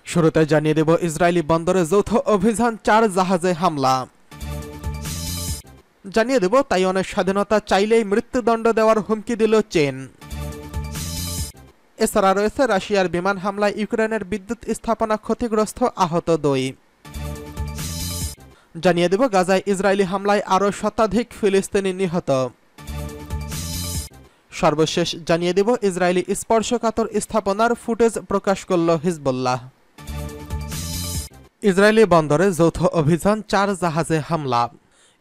শুরুতে জানিয়ে দেব ইসরায়েলি বন্দরে যৌথ অভিযান 4 জাহাজে হামলা। জানিয়ে দেব তাইওয়ানের স্বাধীনতা চাইলেই মৃত্যুদণ্ড দেওয়ার হুমকি দিল চীন। এছাড়া রয়েছে রাশিয়ার বিমান হামলায় ইউক্রেনের বিদ্যুৎ স্থাপনা ক্ষতিগ্রস্ত, আহত 2। জানিয়ে দেব গাজায় ইসরায়েলি হামলায় আরও শতাধিক ফিলিস্তিনি নিহত। সর্বশেষ জানিয়ে দেব ইসরায়েলি স্পর্শকাতর স্থাপনার ফুটেজ প্রকাশ করল হিজবুল্লাহ। ইসরায়েলি বন্দরে যৌথ অভিযান, 4 জাহাজে হামলা।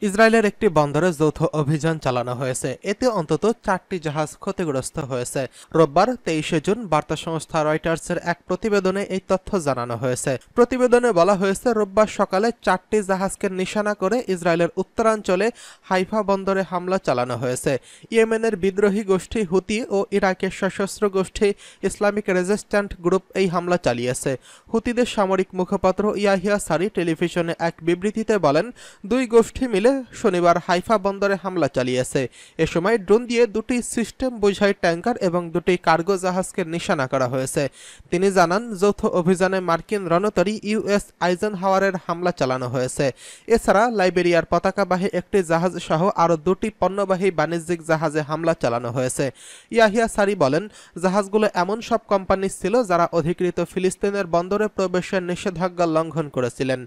ইসরায়েলের একটি বন্দরে যৌথ অভিযান চালানো হয়েছে, এতে অন্তত 4টি জাহাজ ক্ষতিগ্রস্ত হয়েছে। রোববার 23 জুন বার্তা সংস্থা রয়টার্সের এক প্রতিবেদনে এই তথ্য জানানো হয়েছে। প্রতিবেদনে বলা হয়েছে, রোববার সকালে 4টি জাহাজকে নিশানা করে ইসরায়েলের উত্তরাঞ্চলে হাইফা বন্দরে হামলা চালানো হয়েছে। ইয়েমেনের বিদ্রোহী গোষ্ঠী হুতি ও ইরাকের সশস্ত্র গোষ্ঠী ইসলামিক রেজিস্ট্যান্ট গ্রুপ এই হামলা চালিয়েছে। হুতিদের সামরিক মুখপাত্র ইয়াহিয়া সারি টেলিভিশনে এক বিবৃতিতে বলেন, 2 গোষ্ঠী মিলে শনিবার হাইফা বন্দরে হামলা চালিয়েছে। এ সময় ড্রোন দিয়ে 2টি সিস্টেম বোঝাই ট্যাঙ্কার এবং 2টি কার্গো জাহাজকে নিশানা করা হয়েছে। তিনি জানান, যৌথ অভিযানে মার্কিন রণতরী ইউএস আইজেনহাওয়ারের হামলা চালানো হয়েছে। এছাড়া লাইবেরিয়ার পতাকাবাহী একটি জাহাজ সহ আরও 2টি পণ্যবাহী বাণিজ্যিক জাহাজে হামলা চালানো হয়েছে। ইয়াহিয়া সারি বলেন, জাহাজগুলো এমন সব কোম্পানি ছিল যারা অধিকৃত ফিলিস্তিনের বন্দরে প্রবেশের নিষেধাজ্ঞা লঙ্ঘন করেছিলেন।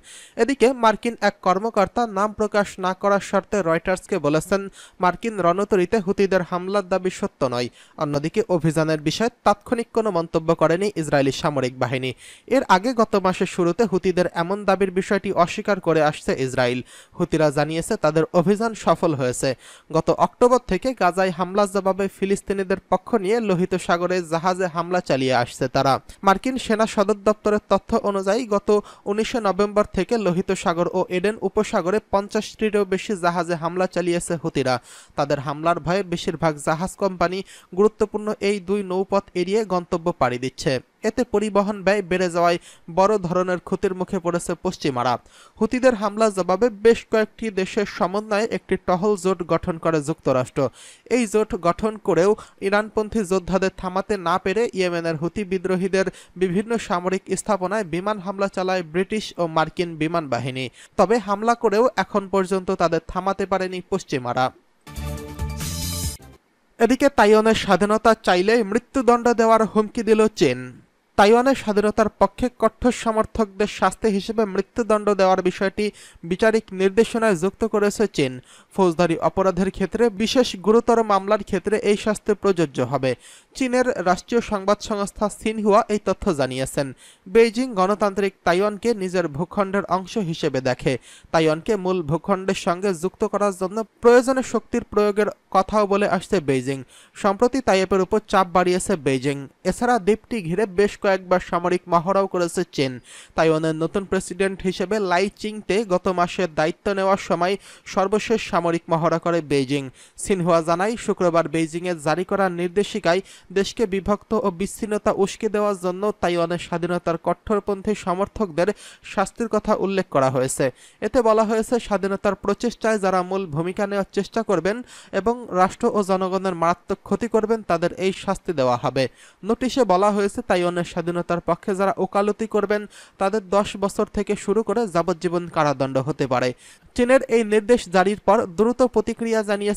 এদিকে মার্কিন এক কর্মকর্তা নাম প্রকাশ না করার শর্তে রয়টার্সকে বলেছেন, মার্কিন রণতরীতে হুতিদের হামলার দাবি সত্য নয়। অন্যদিকে অভিযানের বিষয়ে তাৎক্ষণিক কোনো মন্তব্য করেনি ইসরায়েলি সামরিক বাহিনী। এর আগে গত মাসের শুরুতে হুতিদের এমন দাবির বিষয়টি অস্বীকার করে আসছে ইসরায়েল। হুতিরা জানিয়েছে তাদের অভিযান সফল হয়েছে। গত অক্টোবর থেকে গাজায় হামলার জবাবে ফিলিস্তিনিদের পক্ষ নিয়ে লোহিত সাগরে জাহাজে হামলা চালিয়ে আসছে তারা। মার্কিন সেনা সদর দপ্তরের তথ্য অনুযায়ী গত 19 নভেম্বর থেকে লোহিত সাগর ও এডেন উপসাগরে 50টিরও বেশি জাহাজে হামলা চালিয়েছে হুতিরা। তাদের হামলার ভয়ে বেশিরভাগ জাহাজ কোম্পানি গুরুত্বপূর্ণ এই 2 নৌপথ এড়িয়ে গন্তব্য পাড়ি দিচ্ছে। এতে পরিবহন ব্যয় বেড়ে যাওয়ায় বড় ধরনের ক্ষতির মুখে পড়েছে পশ্চিমারা। হুতিদের হামলার জবাবে বেশ কয়েকটি দেশের সমন্বয়ে একটি টহল জোট গঠন করে যুক্তরাষ্ট্র। এই জোট গঠন করেও ইরানপন্থী যোদ্ধাদের থামাতে না পেরে ইয়েমেনের হুতি বিদ্রোহীদের বিভিন্ন সামরিক স্থাপনায় বিমান হামলা চালায় ব্রিটিশ ও মার্কিন বিমান বাহিনী। তবে হামলা করেও এখন পর্যন্ত তাদের থামাতে পারেনি পশ্চিমারা। এদিকে তাইওয়ানের স্বাধীনতা চাইলে মৃত্যুদণ্ড দেওয়ার হুমকি দিল চীন। তাইওয়ানের স্বাধীনতার পক্ষে কঠোর সমর্থকদের শাস্তি হিসেবে মৃত্যুদণ্ড দেওয়ার বিষয়টি বিচারিক নির্দেশনায় যুক্ত করেছে চীন। ফৌজদারি অপরাধের ক্ষেত্রে বিশেষ গুরুতর মামলার ক্ষেত্রে এই শাস্তি প্রযোজ্য হবে। চীনের রাষ্ট্রীয় সংবাদ সংস্থা সিনহুয়া এই তথ্য জানিয়েছেন। বেইজিং গণতান্ত্রিক তাইওয়ানকে নিজের ভূখণ্ডের অংশ হিসেবে দেখে। তাইওয়ানকে মূল ভূখণ্ডের সঙ্গে যুক্ত করার জন্য প্রয়োজনে শক্তির প্রয়োগের কথাও বলে আসছে বেইজিং। সম্প্রতি তাইপের উপর চাপ বাড়িয়েছে বেইজিং। এছাড়া দ্বীপটি ঘিরে বেশ কয়েকবার সামরিক মহড়াও করেছে চীন। তাইওয়ানের নতুন প্রেসিডেন্ট হিসেবে লাই চিংতে গত মাসে দায়িত্ব নেওয়ার সময় সর্বশেষ সামরিক মহড়া করে বেইজিং। সিনহুয়া জানায়, শুক্রবার বেইজিংয়ে জারি করা নির্দেশিকায় দেশকে বিভক্ত ও বিচ্ছিন্নতা উস্কে দেওয়ার জন্য তাইওয়ানের স্বাধীনতার কট্টরপন্থী সমর্থকদের শাস্তির কথা উল্লেখ করা হয়েছে। এতে বলা হয়েছে, স্বাধীনতার প্রচেষ্টায় যারা মূল ভূমিকা নেওয়ার চেষ্টা করবেন এবং রাষ্ট্র ও জনগণের মারাত্মক ক্ষতি করবেন তাদের এই শাস্তি দেওয়া হবে। নোটিশে বলা হয়েছে, তাইওয়ানের স্বাধীনতার পক্ষে যারা ওকালতি করবেন তাদের 10 বছর থেকে শুরু করে যাবজ্জীবন কারাদণ্ড হতে পারে। চীনের এই নির্দেশ জারির পর দ্রুত প্রতিক্রিয়া জানিয়েছে